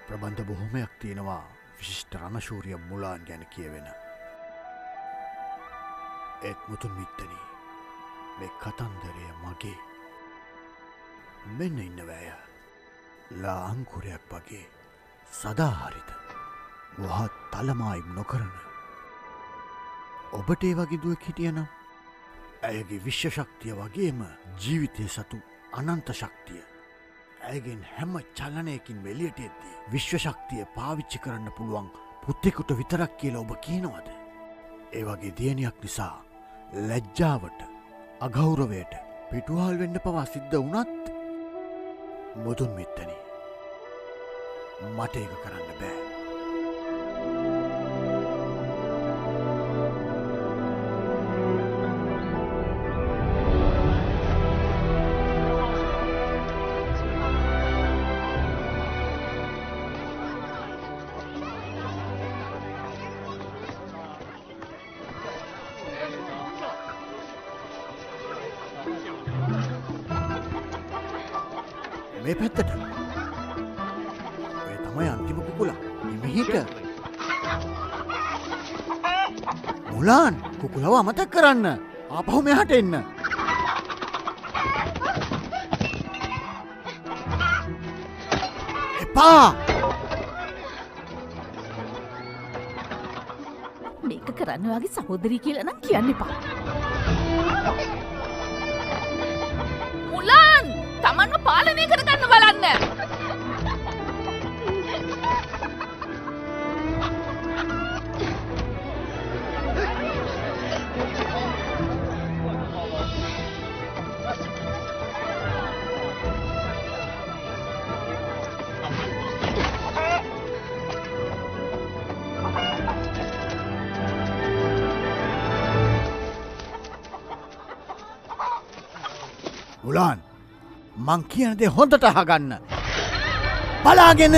ප්‍රබන්ධ බොහොමයක් තියෙනවා විශිෂ්ට රණශූරිය මුලාන් ගැන කියවෙන. ඒත් මුතුන් මිත්තනි මේ කතන්දරය මගේ. මෙන්න ඉන්නවෑය ලා අංකුරයක් වගේ සදාහරිත වහත් තලමායිම් නොකරන. ඔබට ඒ වගේ දුවක් හිටියනම් ඇයගේ විශ්ව ශක්තිය වගේම ජීවිතය සතු අනන්ත ශක්තිය. ඇයගෙන් හැම චලනයකින් වෙලියට එද්දී විශ්ව ශක්තිය පාවිච්චි කරන්න පුළුවන් පුත්තෙකුට විතරක් කියලා ඔබ කියනවද? ඒ වගේ දියණියක් නිසා ලැජ්ජාවට අගෞරවයට පිටුවහල් වෙන්න පවා සිද්ධ වුණත් මුතුන් මිත්තනි මට ඒක කරන්න බෑ. මේ පැත්තට ඔය තමයි අන්තිම කුකුලා. මෙහිට මුලාන් කුකුලව අමතක කරන්න. ආපහු මෙහාට එන්න. එපා. මේක කරන්න වගේ සහෝදරී කියලා නම් කියන්න එපා. මුලාන් තමන්ව පාලනය කරගන්න බලන්න. මුලාන් මං කියන දේ හොඳට අහගන්න. බලාගෙන